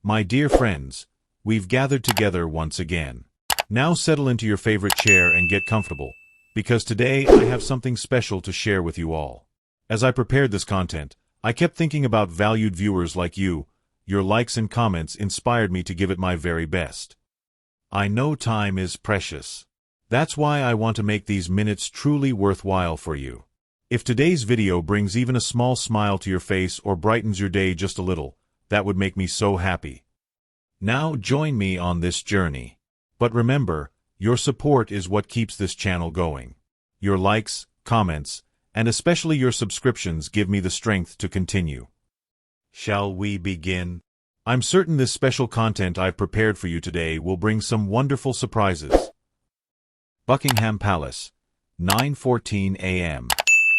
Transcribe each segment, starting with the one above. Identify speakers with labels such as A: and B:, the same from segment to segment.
A: My dear friends, we've gathered together once again. Now settle into your favorite chair and get comfortable, because today I have something special to share with you all. As I prepared this content, I kept thinking about valued viewers like you. Your likes and comments inspired me to give it my very best. I know time is precious. That's why I want to make these minutes truly worthwhile for you. If today's video brings even a small smile to your face or brightens your day just a little, that would make me so happy. Now join me on this journey. But remember, your support is what keeps this channel going. Your likes, comments, and especially your subscriptions give me the strength to continue. Shall we begin? I'm certain this special content I've prepared for you today will bring some wonderful surprises. Buckingham Palace, 9:14 a.m.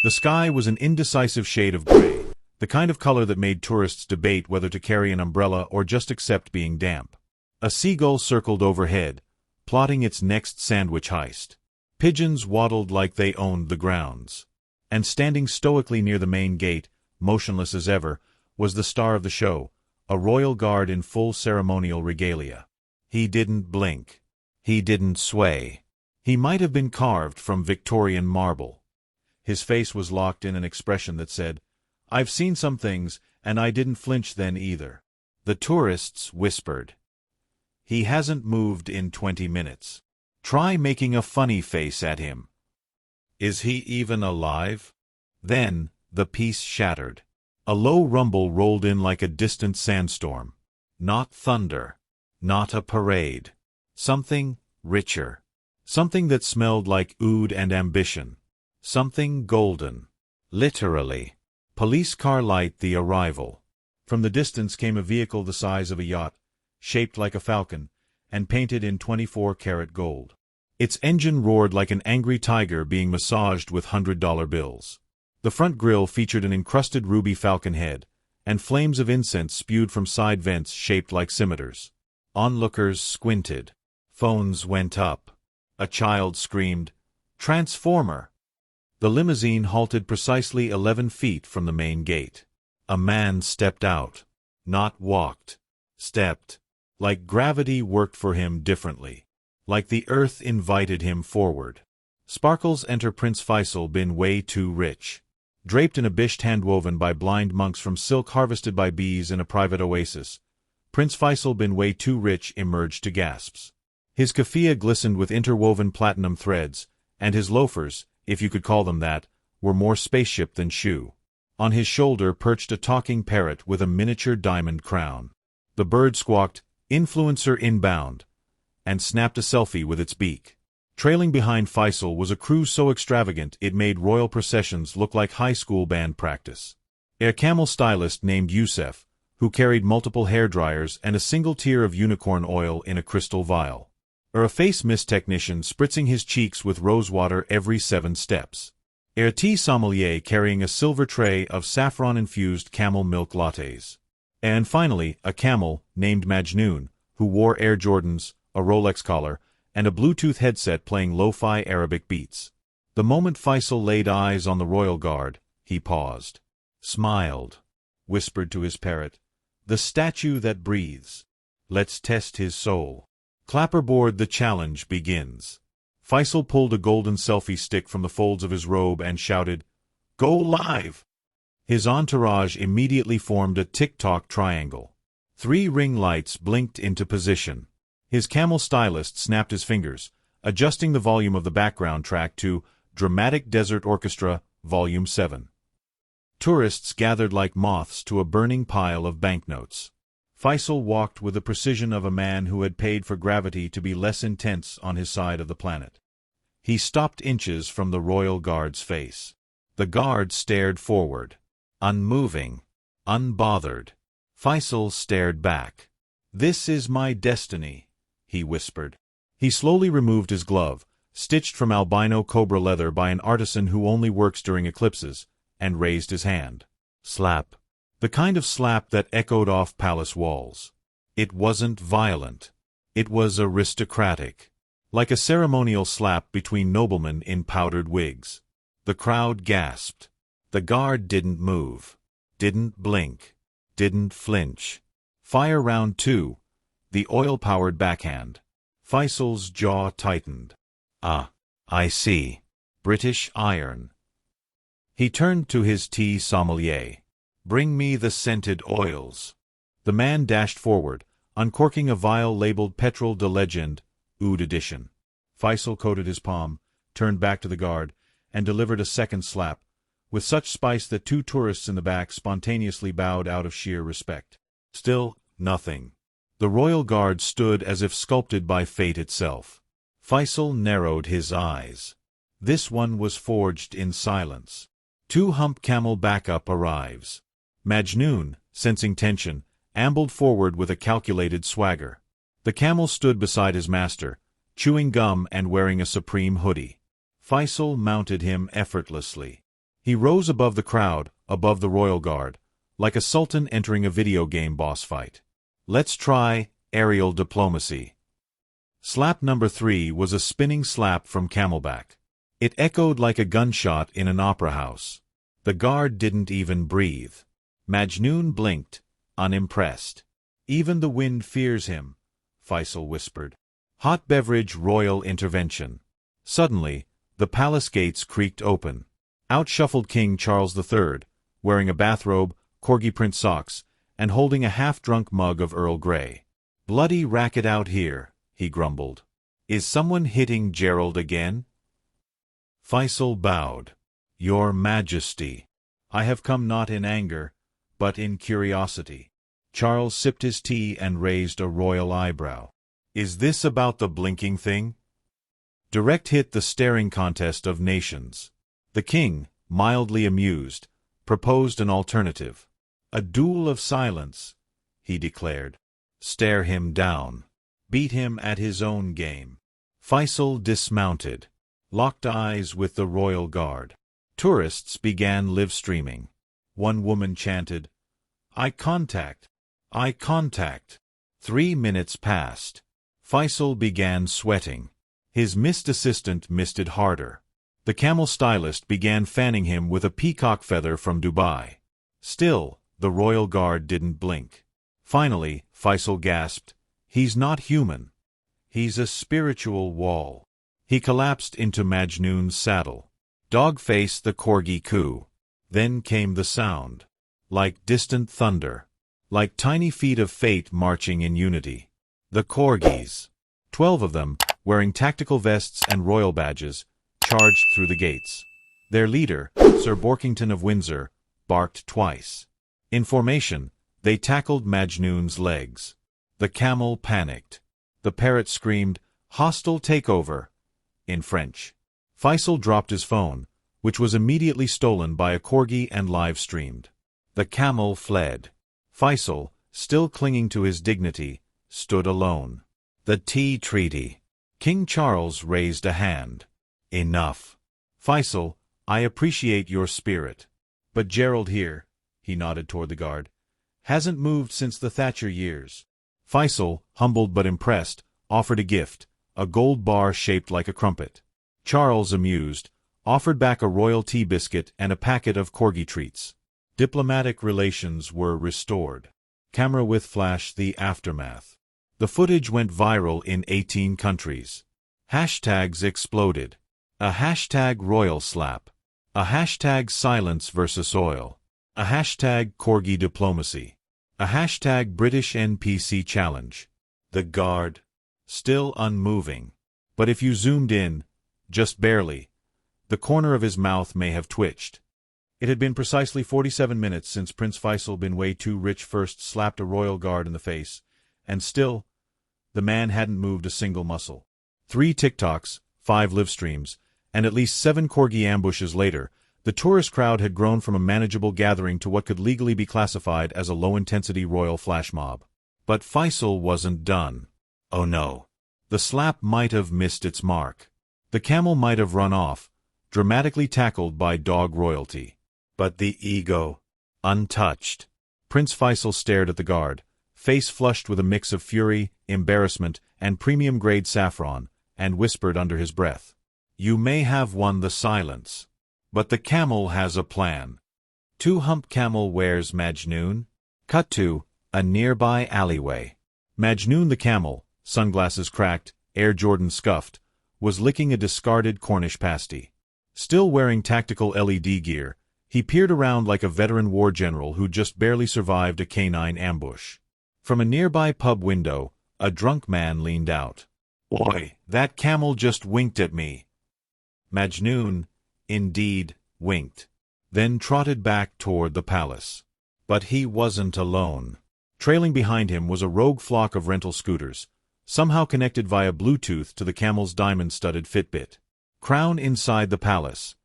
A: The sky was an indecisive shade of gray, the kind of color that made tourists debate whether to carry an umbrella or just accept being damp. A seagull circled overhead, plotting its next sandwich heist. Pigeons waddled like they owned the grounds. And standing stoically near the main gate, motionless as ever, was the star of the show, a royal guard in full ceremonial regalia. He didn't blink. He didn't sway. He might have been carved from Victorian marble. His face was locked in an expression that said, "I've seen some things, and I didn't flinch then either." The tourists whispered, "He hasn't moved in 20 minutes. Try making a funny face at him. Is he even alive?" Then, the peace shattered. A low rumble rolled in like a distant sandstorm. Not thunder. Not a parade. Something richer. Something that smelled like oud and ambition. Something golden. Literally. Police car light the arrival. From the distance came a vehicle the size of a yacht, shaped like a falcon, and painted in 24-karat gold. Its engine roared like an angry tiger being massaged with $100 bills. The front grille featured an encrusted ruby falcon head, and flames of incense spewed from side vents shaped like scimitars. Onlookers squinted. Phones went up. A child screamed, "Transformer!" The limousine halted precisely 11 feet from the main gate. A man stepped out. Not walked. Stepped. Like gravity worked for him differently. Like the earth invited him forward. Sparkles enter Prince Faisal bin way too rich. Draped in a bisht handwoven by blind monks from silk harvested by bees in a private oasis, Prince Faisal bin way too rich emerged to gasps. His keffiyeh glistened with interwoven platinum threads, and his loafers, if you could call them that, were more spaceship than shoe. On his shoulder perched a talking parrot with a miniature diamond crown. The bird squawked, "Influencer inbound," and snapped a selfie with its beak. Trailing behind Faisal was a crew so extravagant it made royal processions look like high school band practice. A camel stylist named Youssef, who carried multiple hair dryers and a single tier of unicorn oil in a crystal vial. Or a face mist technician spritzing his cheeks with rosewater every 7 steps. A tea sommelier carrying a silver tray of saffron-infused camel milk lattes. And finally, a camel, named Majnoon, who wore Air Jordans, a Rolex collar, and a Bluetooth headset playing lo-fi Arabic beats. The moment Faisal laid eyes on the royal guard, he paused. Smiled. Whispered to his parrot, "The statue that breathes. Let's test his soul." Clapperboard, the challenge begins. Faisal pulled a golden selfie stick from the folds of his robe and shouted, "Go live!" His entourage immediately formed a tick-tock triangle. 3 ring lights blinked into position. His camel stylist snapped his fingers, adjusting the volume of the background track to Dramatic Desert Orchestra, Volume 7. Tourists gathered like moths to a burning pile of banknotes. Faisal walked with the precision of a man who had paid for gravity to be less intense on his side of the planet. He stopped inches from the royal guard's face. The guard stared forward. Unmoving. Unbothered. Faisal stared back. "This is my destiny," he whispered. He slowly removed his glove, stitched from albino cobra leather by an artisan who only works during eclipses, and raised his hand. Slap. The kind of slap that echoed off palace walls. It wasn't violent. It was aristocratic. Like a ceremonial slap between noblemen in powdered wigs. The crowd gasped. The guard didn't move. Didn't blink. Didn't flinch. Fire round 2. The oil-powered backhand. Faisal's jaw tightened. Ah, I see. British iron. He turned to his tea sommelier. Bring me the scented oils. The man dashed forward, uncorking a vial labeled Petrol de Legend, Oud Edition. Faisal coated his palm, turned back to the guard, and delivered a second slap, with such spice that 2 tourists in the back spontaneously bowed out of sheer respect. Still, nothing. The royal guard stood as if sculpted by fate itself. Faisal narrowed his eyes. This one was forged in silence. 2-hump camel backup arrives. Majnun, sensing tension, ambled forward with a calculated swagger. The camel stood beside his master, chewing gum and wearing a supreme hoodie. Faisal mounted him effortlessly. He rose above the crowd, above the royal guard, like a sultan entering a video game boss fight. Let's try aerial diplomacy. Slap number 3 was a spinning slap from Camelback. It echoed like a gunshot in an opera house. The guard didn't even breathe. Majnun blinked, unimpressed. Even the wind fears him, Faisal whispered. Hot beverage royal intervention. Suddenly, the palace gates creaked open. Out shuffled King Charles III, wearing a bathrobe, corgi print socks, and holding a half-drunk mug of Earl Grey. Bloody racket out here, he grumbled. Is someone hitting Gerald again? Faisal bowed. Your Majesty, I have come not in anger, but in curiosity. Charles sipped his tea and raised a royal eyebrow. Is this about the blinking thing? Direct hit the staring contest of nations. The king, mildly amused, proposed an alternative. A duel of silence, he declared. Stare him down. Beat him at his own game. Faisal dismounted, locked eyes with the royal guard. Tourists began live-streaming. One woman chanted, "Eye contact! Eye contact!" 3 minutes passed. Faisal began sweating. His mist assistant misted harder. The camel stylist began fanning him with a peacock feather from Dubai. Still, the royal guard didn't blink. Finally, Faisal gasped, "He's not human. He's a spiritual wall." He collapsed into Majnun's saddle. Dog-face the corgi coo. Then came the sound. Like distant thunder. Like tiny feet of fate marching in unity. The corgis, 12 of them, wearing tactical vests and royal badges, charged through the gates. Their leader, Sir Borkington of Windsor, barked twice. In formation, they tackled Majnun's legs. The camel panicked. The parrot screamed, "Hostile takeover," in French. Faisal dropped his phone, which was immediately stolen by a corgi and live-streamed. The camel fled. Faisal, still clinging to his dignity, stood alone. The tea treaty. King Charles raised a hand. Enough. Faisal, I appreciate your spirit. But Gerald here, he nodded toward the guard, hasn't moved since the Thatcher years. Faisal, humbled but impressed, offered a gift, a gold bar shaped like a crumpet. Charles, amused, offered back a royal tea biscuit and a packet of corgi treats. Diplomatic relations were restored. Camera with flash the aftermath. The footage went viral in 18 countries. Hashtags exploded. A hashtag royal slap. A hashtag silence versus oil. A hashtag corgi diplomacy. A hashtag British NPC challenge. The guard, still unmoving. But if you zoomed in, just barely, the corner of his mouth may have twitched. It had been precisely 47 minutes since Prince Faisal bin Way Too Rich first slapped a royal guard in the face, and still, the man hadn't moved a single muscle. 3 TikToks, 5 live streams, and at least 7 corgi ambushes later, the tourist crowd had grown from a manageable gathering to what could legally be classified as a low-intensity royal flash mob. But Faisal wasn't done. Oh no. The slap might have missed its mark. The camel might have run off, dramatically tackled by dog royalty. But the ego, untouched. Prince Faisal stared at the guard, face flushed with a mix of fury, embarrassment, and premium-grade saffron, and whispered under his breath, "You may have won the silence. But the camel has a plan." 2-hump camel wears Majnun. Cut to A nearby alleyway. Majnun the camel, sunglasses cracked, Air Jordan scuffed, was licking a discarded Cornish pasty. Still wearing tactical LED gear, he peered around like a veteran war general who'd just barely survived a canine ambush. From a nearby pub window, a drunk man leaned out. "Oi, that camel just winked at me." Majnun, indeed, winked, then trotted back toward the palace. But he wasn't alone. Trailing behind him was a rogue flock of rental scooters, somehow connected via Bluetooth to the camel's diamond-studded Fitbit. Crown inside the palace.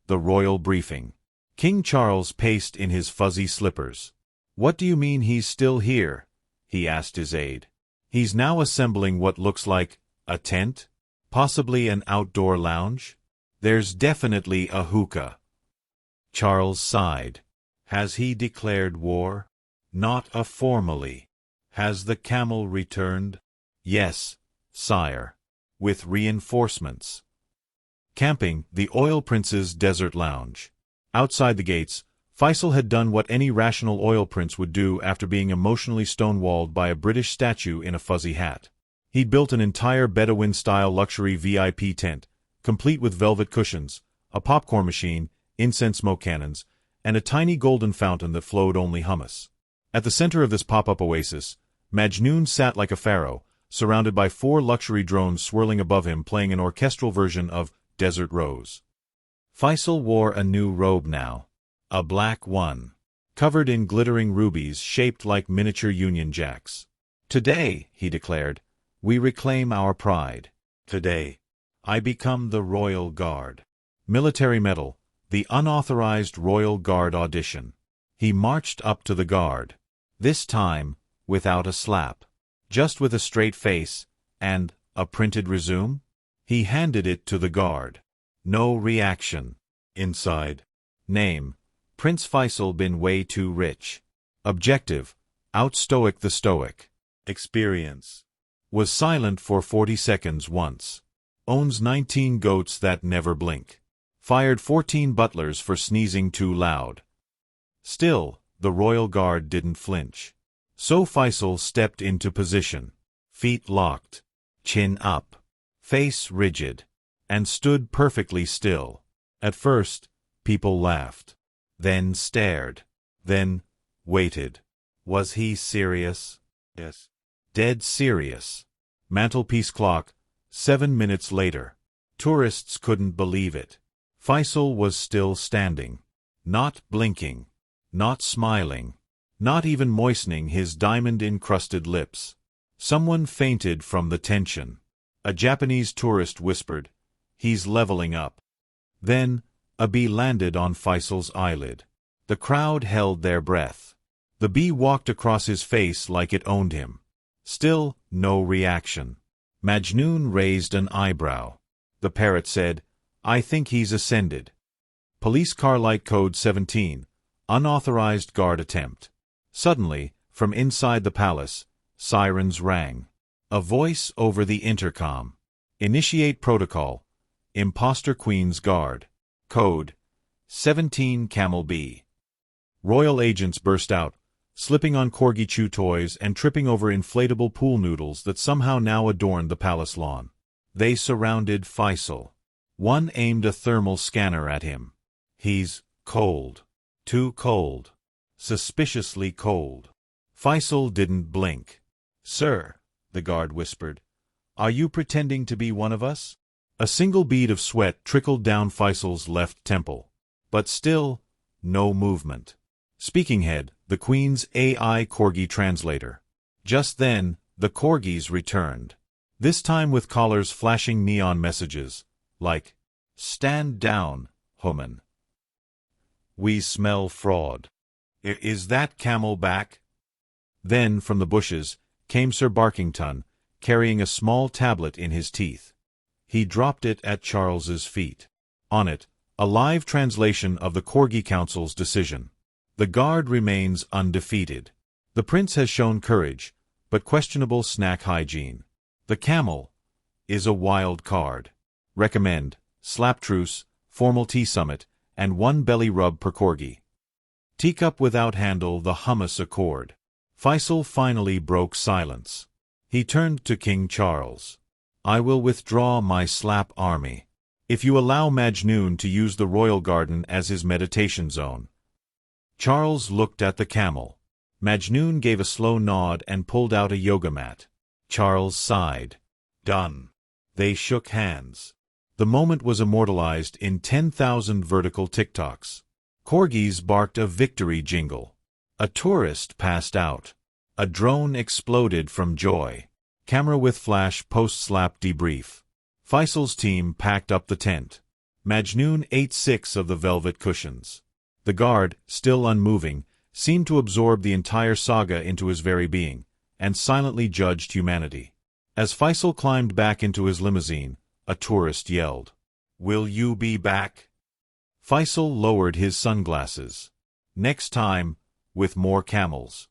A: The royal briefing. King Charles paced in his fuzzy slippers. "What do you mean he's still here?" he asked his aide. "He's now assembling what looks like a tent? Possibly an outdoor lounge? There's definitely a hookah." Charles sighed. "Has he declared war?" "Not formally." "Has the camel returned?" "Yes, sire. With reinforcements." Camping, the Oil Prince's desert lounge. Outside the gates, Faisal had done what any rational oil prince would do after being emotionally stonewalled by a British statue in a fuzzy hat. He'd built an entire Bedouin-style luxury VIP tent, complete with velvet cushions, a popcorn machine, incense smoke cannons, and a tiny golden fountain that flowed only hummus. At the center of this pop-up oasis, Majnun sat like a pharaoh, surrounded by 4 luxury drones swirling above him playing an orchestral version of Desert Rose. Faisal wore a new robe now. A black one. Covered in glittering rubies shaped like miniature Union Jacks. "Today," he declared, "we reclaim our pride. Today, I become the Royal Guard." Military medal, the unauthorized Royal Guard audition. He marched up to the guard. This time, without a slap. Just with a straight face, and a printed resume? He handed it to the guard. No reaction. Inside. Name: Prince Faisal been way too rich. Objective: out-stoic the stoic. Experience: was silent for 40 seconds once. Owns 19 goats that never blink. Fired 14 butlers for sneezing too loud. Still, the Royal Guard didn't flinch. So Faisal stepped into position. Feet locked. Chin up. Face rigid. And stood perfectly still. At first, people laughed. Then stared. Then waited. Was he serious? Yes. Dead serious. Mantelpiece clock, 7 minutes later. Tourists couldn't believe it. Faisal was still standing. Not blinking. Not smiling. Not even moistening his diamond-encrusted lips. Someone fainted from the tension. A Japanese tourist whispered, "He's leveling up." Then, a bee landed on Faisal's eyelid. The crowd held their breath. The bee walked across his face like it owned him. Still, no reaction. Majnun raised an eyebrow. The parrot said, "I think he's ascended." Police car light code 17, unauthorized guard attempt. Suddenly, from inside the palace, sirens rang. A voice over the intercom. Initiate protocol. Imposter Queen's Guard. Code 17 Camel B. Royal agents burst out, slipping on corgi chew toys and tripping over inflatable pool noodles that somehow now adorned the palace lawn. They surrounded Faisal. One aimed a thermal scanner at him. "He's cold. Too cold. Suspiciously cold." Faisal didn't blink. "Sir," the guard whispered, "are you pretending to be one of us?" A single bead of sweat trickled down Faisal's left temple. But still, no movement. Speaking head, the Queen's AI corgi translator. Just then, the corgis returned. This time with collars flashing neon messages, like, "Stand down, human. We smell fraud. Is that camel back?" Then, from the bushes, came Sir Barkington, carrying a small tablet in his teeth. He dropped it at Charles's feet. On it, a live translation of the Corgi Council's decision. The guard remains undefeated. The prince has shown courage, but questionable snack hygiene. The camel is a wild card. Recommend slap truce, formal tea summit, and 1 belly rub per corgi. Teacup without handle, the hummus accord. Faisal finally broke silence. He turned to King Charles. "I will withdraw my SLAP army, if you allow Majnun to use the royal garden as his meditation zone." Charles looked at the camel. Majnun gave a slow nod and pulled out a yoga mat. Charles sighed. "Done." They shook hands. The moment was immortalized in 10,000 vertical TikToks. Corgis barked a victory jingle. A tourist passed out. A drone exploded from joy. Camera with flash post-SLAP debrief. Faisal's team packed up the tent. Majnun ate 6 of the velvet cushions. The guard, still unmoving, seemed to absorb the entire saga into his very being, and silently judged humanity. As Faisal climbed back into his limousine, a tourist yelled, "Will you be back?" Faisal lowered his sunglasses. "Next time, with more camels."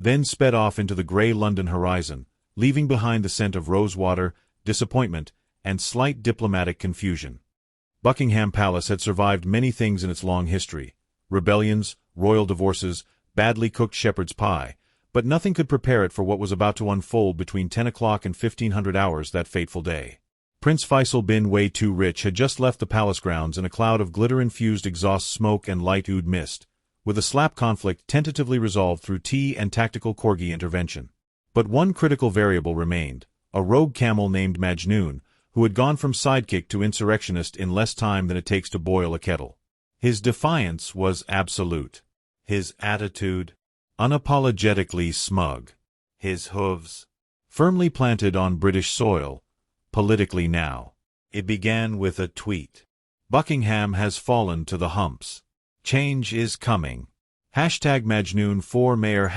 A: Then sped off into the grey London horizon, leaving behind the scent of rosewater, disappointment, and slight diplomatic confusion. Buckingham Palace had survived many things in its long history: rebellions, royal divorces, badly cooked shepherd's pie, but nothing could prepare it for what was about to unfold between 10 o'clock and 1500 hours that fateful day. Prince Faisal bin Way Too Rich had just left the palace grounds in a cloud of glitter-infused exhaust smoke and light oud mist, with a SLAP conflict tentatively resolved through tea and tactical corgi intervention. But one critical variable remained: a rogue camel named Majnun, who had gone from sidekick to insurrectionist in less time than it takes to boil a kettle. His defiance was absolute. His attitude, unapologetically smug. His hooves, firmly planted on British soil, politically now. It began with a tweet. "Buckingham has fallen to the humps. Change is coming. #Majnun for Mayor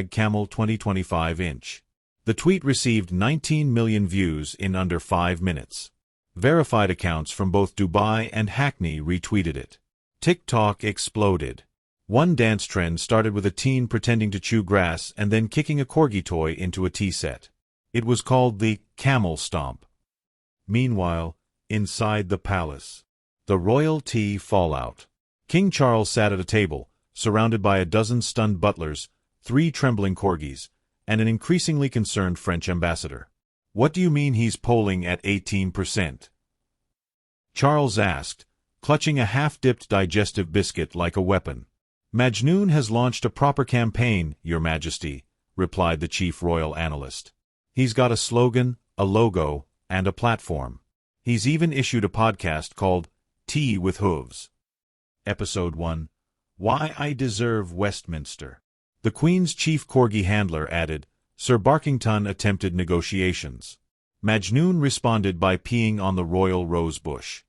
A: #Camel 2025 inch." The tweet received 19 million views in under 5 minutes. Verified accounts from both Dubai and Hackney retweeted it. TikTok exploded. One dance trend started with a teen pretending to chew grass and then kicking a corgi toy into a tea set. It was called the camel stomp. Meanwhile, inside the palace, the royal tea fallout. King Charles sat at a table, surrounded by a dozen stunned butlers, 3 trembling corgis, and an increasingly concerned French ambassador. "What do you mean he's polling at 18%? Charles asked, clutching a half-dipped digestive biscuit like a weapon. "Majnun has launched a proper campaign, Your Majesty," replied the chief royal analyst. "He's got a slogan, a logo, and a platform. He's even issued a podcast called Tea with Hooves." Episode 1. Why I Deserve Westminster. The Queen's chief corgi handler added, "Sir Barkington attempted negotiations." Majnun responded by peeing on the royal rosebush.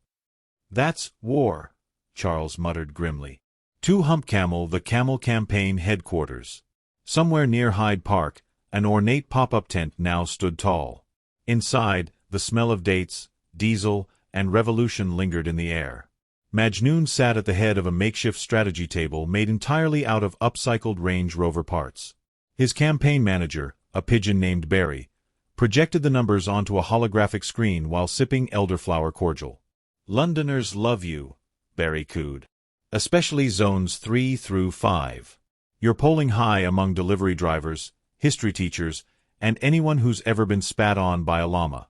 A: "That's war," Charles muttered grimly. 2 Hump Camel, the Camel Campaign headquarters. Somewhere near Hyde Park, an ornate pop-up tent now stood tall. Inside, the smell of dates, diesel, and revolution lingered in the air. Majnun sat at the head of a makeshift strategy table made entirely out of upcycled Range Rover parts. His campaign manager, a pigeon named Barry, projected the numbers onto a holographic screen while sipping elderflower cordial. "Londoners love you," Barry cooed. "Especially zones 3 through 5. You're polling high among delivery drivers, history teachers, and anyone who's ever been spat on by a llama."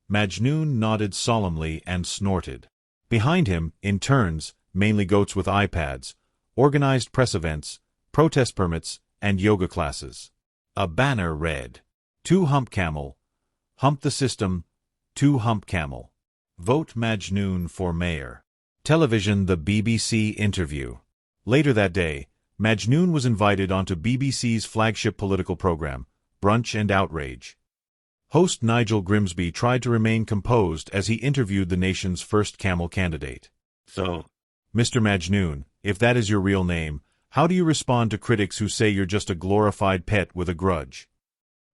A: Majnun nodded solemnly and snorted. Behind him, in turns, mainly goats with iPads, organized press events, protest permits, and yoga classes. A banner read, 2 Hump Camel, Hump the System, 2 Hump Camel. Vote Majnun for Mayor. Television. The BBC interview. Later that day, Majnun was invited onto BBC's flagship political program, Brunch and Outrage. Host Nigel Grimsby tried to remain composed as he interviewed the nation's first camel candidate. "So, Mr. Majnun, if that is your real name, how do you respond to critics who say you're just a glorified pet with a grudge?"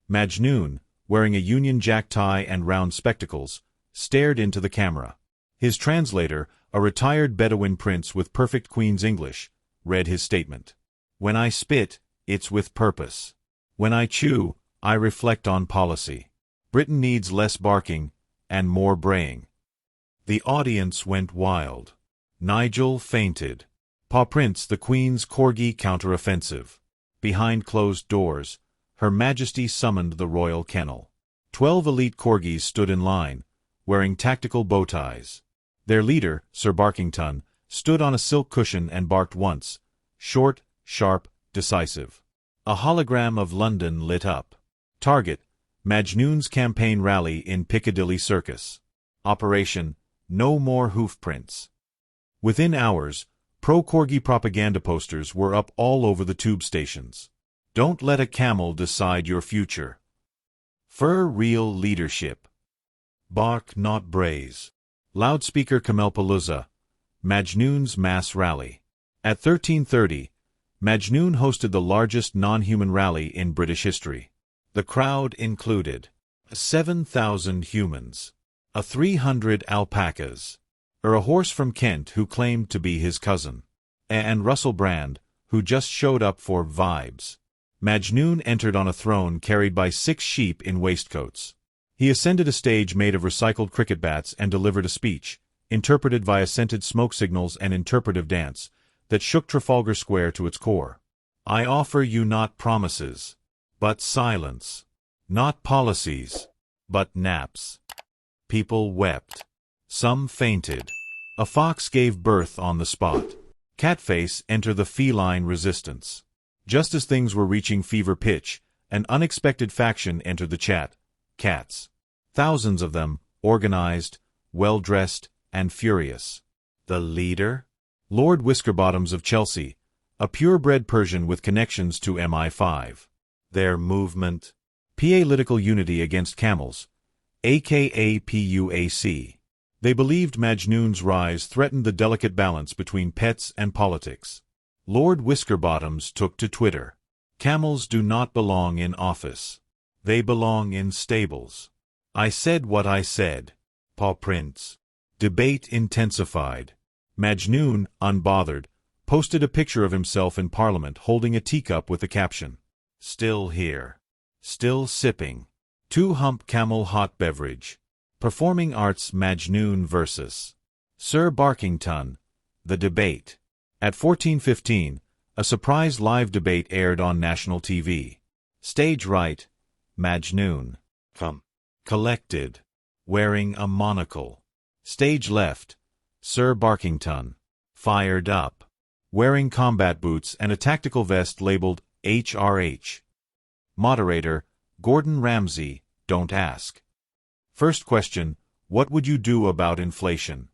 A: Majnun, wearing a Union Jack tie and round spectacles, stared into the camera. His translator, a retired Bedouin prince with perfect Queen's English, read his statement. "When I spit, it's with purpose. When I chew, I reflect on policy. Britain needs less barking and more braying." The audience went wild. Nigel fainted. Paw Prince, the Queen's corgi counteroffensive. Behind closed doors, Her Majesty summoned the royal kennel. 12 elite corgis stood in line, wearing tactical bow ties. Their leader, Sir Barkington, stood on a silk cushion and barked once, short, sharp, decisive. A hologram of London lit up. Target, Majnoon's campaign rally in Piccadilly Circus. Operation, No More Hoofprints. Within hours, pro-corgi propaganda posters were up all over the tube stations. Don't let a camel decide your future. Fur real leadership. Bark not braze. Loudspeaker Camelpalooza, Majnoon's mass rally. At 13:30, Majnoon hosted the largest non-human rally in British history. The crowd included 7,000 humans, 300 alpacas, a horse from Kent who claimed to be his cousin, and Russell Brand, who just showed up for vibes. Majnoon entered on a throne carried by 6 sheep in waistcoats. He ascended a stage made of recycled cricket bats and delivered a speech, interpreted via scented smoke signals and interpretive dance, that shook Trafalgar Square to its core. I offer you not promises, but silence. Not policies, but naps. People wept. Some fainted. A fox gave birth on the spot. Catface enter the feline resistance. Just as things were reaching fever pitch, an unexpected faction entered the chat. Cats. Thousands of them, organized, well-dressed, and furious. The leader? Lord Whiskerbottoms of Chelsea, a purebred Persian with connections to MI5. Their movement? Political unity against camels, aka PUAC. They believed Majnoon's rise threatened the delicate balance between pets and politics. Lord Whiskerbottoms took to Twitter. Camels do not belong in office. They belong in stables. I said what I said. Paw prints. Debate intensified. Majnoon, unbothered, posted a picture of himself in Parliament holding a teacup with the caption, "Still here. Still sipping. 2-hump camel hot beverage. Performing arts Majnoon vs. Sir Barkington. The debate." At 14:15, a surprise live debate aired on national TV. Stage right, Majnoon. Collected. Wearing a monocle. Stage left, Sir Barkington. Fired up. Wearing combat boots and a tactical vest labeled HRH. Moderator, Gordon Ramsay, don't ask. First question, what would you do about inflation?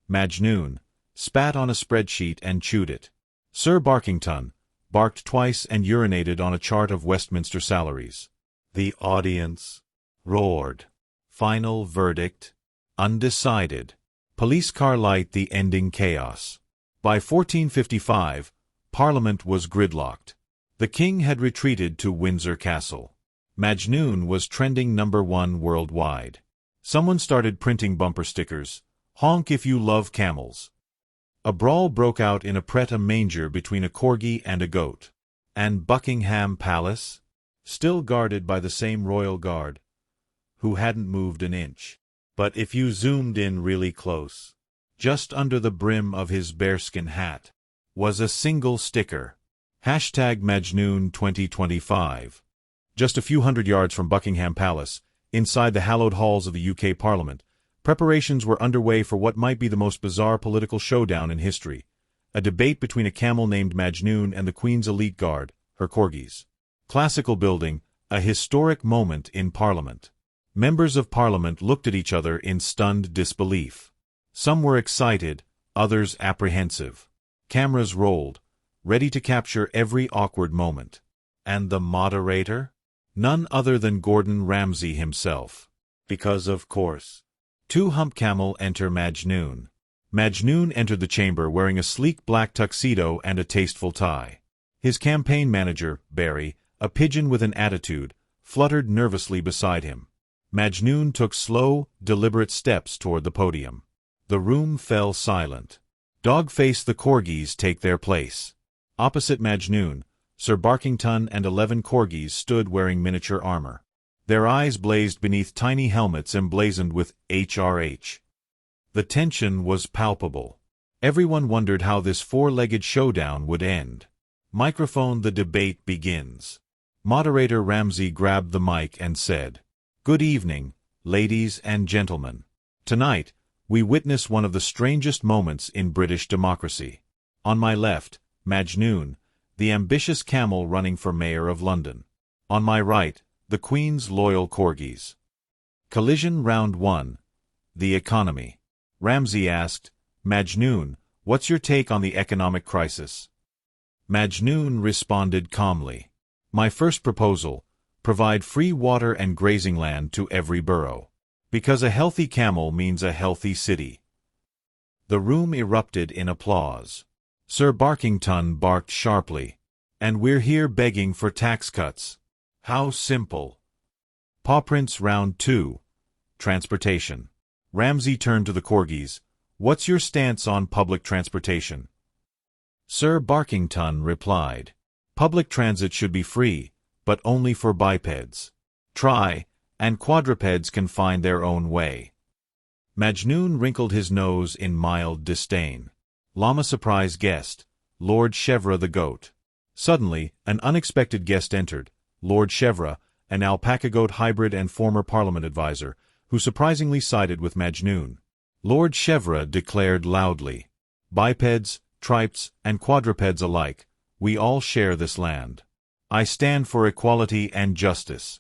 A: Majnoon spat on a spreadsheet and chewed it. Sir Barkington barked twice and urinated on a chart of Westminster salaries. The audience roared. Final verdict, undecided. Police car light the ending chaos. By 1455, Parliament was gridlocked. The king had retreated to Windsor Castle. Majnoon was trending #1 worldwide. Someone started printing bumper stickers, "Honk if you love camels." A brawl broke out in a pret-a-manger between a corgi and a goat. And Buckingham Palace? Still guarded by the same royal guard, who hadn't moved an inch. But if you zoomed in really close, just under the brim of his bearskin hat, was a single sticker. #Majnoon 2025. Just a few hundred yards from Buckingham Palace, inside the hallowed halls of the UK Parliament, preparations were underway for what might be the most bizarre political showdown in history, a debate between a camel named Majnoon and the Queen's elite guard, her corgis. Classical building, a historic moment in Parliament. Members of Parliament looked at each other in stunned disbelief. Some were excited, others apprehensive. Cameras rolled, ready to capture every awkward moment. And the moderator? None other than Gordon Ramsay himself. Because, of course, 2-hump camel enter Majnoon. Majnoon entered the chamber wearing a sleek black tuxedo and a tasteful tie. His campaign manager, Barry, a pigeon with an attitude, fluttered nervously beside him. Majnoon took slow, deliberate steps toward the podium. The room fell silent. Dog-face the corgis take their place. Opposite Majnoon, Sir Barkington and 11 corgis stood wearing miniature armor. Their eyes blazed beneath tiny helmets emblazoned with HRH. The tension was palpable. Everyone wondered how this four-legged showdown would end. Microphone. The debate begins. Moderator Ramsey grabbed the mic and said, "Good evening, ladies and gentlemen. Tonight, we witness one of the strangest moments in British democracy. On my left, Majnoon, the ambitious camel running for Mayor of London. On my right, the Queen's loyal corgis. Collision round 1. The economy." Ramsey asked, "Majnoon, what's your take on the economic crisis?" Majnoon responded calmly, "My first proposal, provide free water and grazing land to every borough. Because a healthy camel means a healthy city." The room erupted in applause. Sir Barkington barked sharply, "And we're here begging for tax cuts. How simple." Pawprints round 2. Transportation. Ramsey turned to the corgis. "What's your stance on public transportation?" Sir Barkington replied, "Public transit should be free, but only for bipeds. And quadrupeds can find their own way." Majnoon wrinkled his nose in mild disdain. Llama surprise guest, Lord Chèvre the goat. Suddenly, an unexpected guest entered, Lord Chèvre, an alpaca-goat hybrid and former Parliament advisor, who surprisingly sided with Majnoon. Lord Chèvre declared loudly, "Bipeds, tripes, and quadrupeds alike, we all share this land. I stand for equality and justice."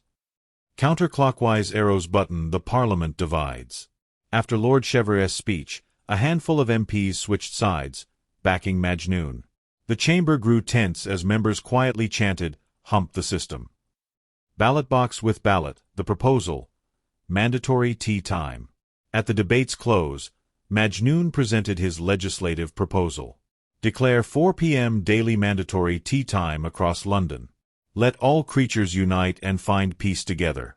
A: Counterclockwise arrows button. The Parliament divides. After Lord Chèvre's speech, a handful of MPs switched sides, backing Majnoon. The chamber grew tense as members quietly chanted, "Hump the system." Ballot box with ballot. The proposal. Mandatory tea time. At the debate's close, Majnoon presented his legislative proposal. Declare 4 p.m. daily mandatory tea time across London. Let all creatures unite and find peace together.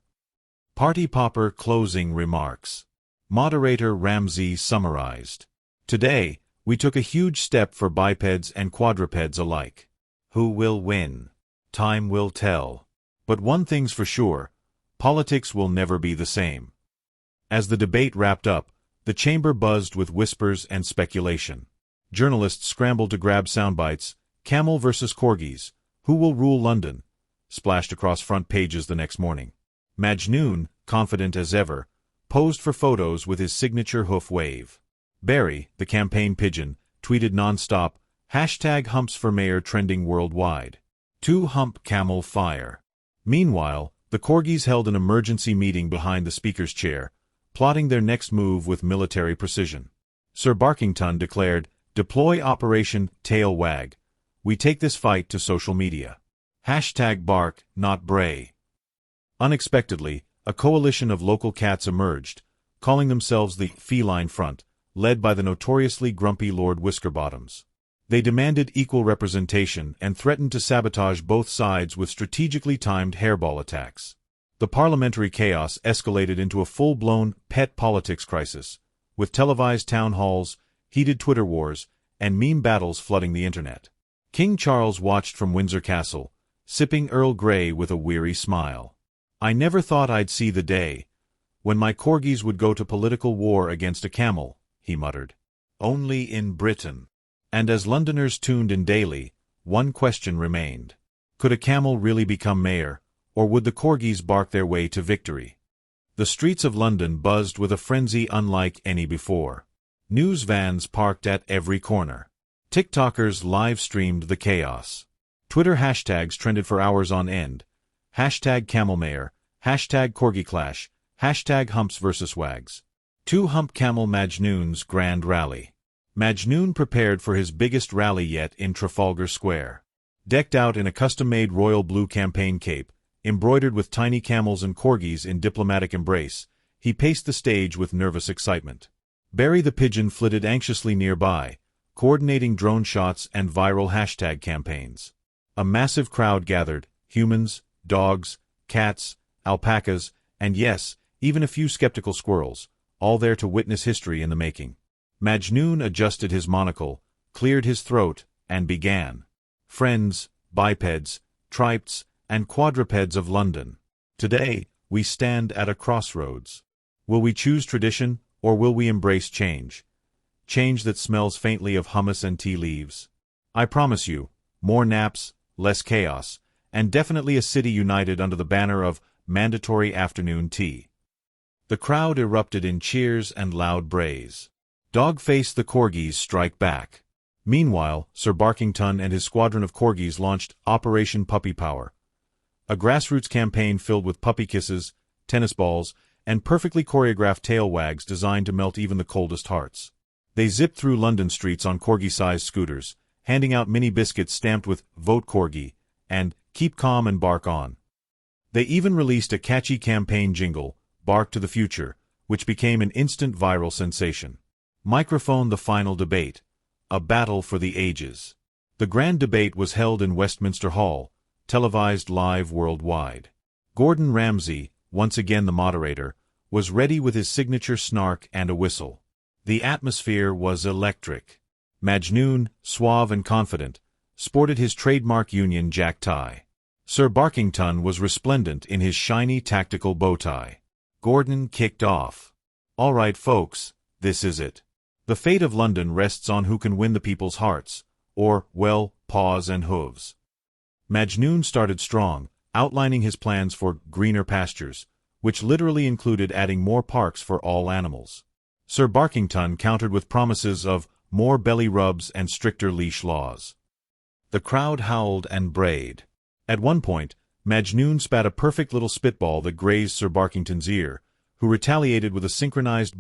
A: Party popper. Closing remarks. Moderator Ramsey summarized. "Today, we took a huge step for bipeds and quadrupeds alike. Who will win? Time will tell. But one thing's for sure, politics will never be the same." As the debate wrapped up, the chamber buzzed with whispers and speculation. Journalists scrambled to grab soundbites. "Camel versus corgis. Who will rule London?" splashed across front pages the next morning. Majnoon, confident as ever, posed for photos with his signature hoof wave. Barry, the campaign pigeon, tweeted non-stop, #humps for mayor trending worldwide. 2 hump camel fire. Meanwhile, the corgis held an emergency meeting behind the speaker's chair, plotting their next move with military precision. Sir Barkington declared, "Deploy Operation Tail Wag. We take this fight to social media. #bark, not bray." Unexpectedly, a coalition of local cats emerged, calling themselves the Feline Front, led by the notoriously grumpy Lord Whiskerbottoms. They demanded equal representation and threatened to sabotage both sides with strategically timed hairball attacks. The parliamentary chaos escalated into a full-blown pet politics crisis, with televised town halls, heated Twitter wars, and meme battles flooding the internet. King Charles watched from Windsor Castle, sipping Earl Grey with a weary smile. "I never thought I'd see the day when my corgis would go to political war against a camel," he muttered. "Only in Britain." And as Londoners tuned in daily, one question remained. Could a camel really become mayor, or would the corgis bark their way to victory? The streets of London buzzed with a frenzy unlike any before. News vans parked at every corner. TikTokers live-streamed the chaos. Twitter hashtags trended for hours on end. #CamelMayor, #CorgiClash, #Humps vs. Wags. 2 hump camel. Majnoon's grand rally. Majnoon prepared for his biggest rally yet in Trafalgar Square. Decked out in a custom-made royal blue campaign cape, embroidered with tiny camels and corgis in diplomatic embrace, he paced the stage with nervous excitement. Barry the pigeon flitted anxiously nearby, coordinating drone shots and viral hashtag campaigns. A massive crowd gathered, humans, dogs, cats, alpacas, and yes, even a few skeptical squirrels, all there to witness history in the making. Majnoon adjusted his monocle, cleared his throat, and began. "Friends, bipeds, tripes, and quadrupeds of London. Today, we stand at a crossroads. Will we choose tradition, or will we embrace change? Change that smells faintly of hummus and tea leaves. I promise you, more naps, less chaos, and definitely a city united under the banner of mandatory afternoon tea. The crowd erupted in cheers and loud brays. Dog-faced the corgis strike back. Meanwhile, Sir Barkington and his squadron of corgis launched Operation Puppy Power, a grassroots campaign filled with puppy kisses, tennis balls, and perfectly choreographed tail wags designed to melt even the coldest hearts. They zipped through London streets on corgi-sized scooters, handing out mini biscuits stamped with "Vote Corgi" and "Keep Calm and Bark On." They even released a catchy campaign jingle, "Bark to the Future," which became an instant viral sensation. Microphone: the final debate, a battle for the ages. The grand debate was held in Westminster Hall, televised live worldwide. Gordon Ramsay, once again the moderator, was ready with his signature snark and a whistle. The atmosphere was electric. Majnoon, suave and confident, sported his trademark Union Jack tie. Sir Barkington was resplendent in his shiny tactical bow tie. Gordon kicked off. "All right, folks, this is it. The fate of London rests on who can win the people's hearts, or, well, paws and hooves." Majnoon started strong, outlining his plans for greener pastures, which literally included adding more parks for all animals. Sir Barkington countered with promises of more belly rubs and stricter leash laws. The crowd howled and brayed. At one point, Majnoon spat a perfect little spitball that grazed Sir Barkington's ear, who retaliated with a synchronized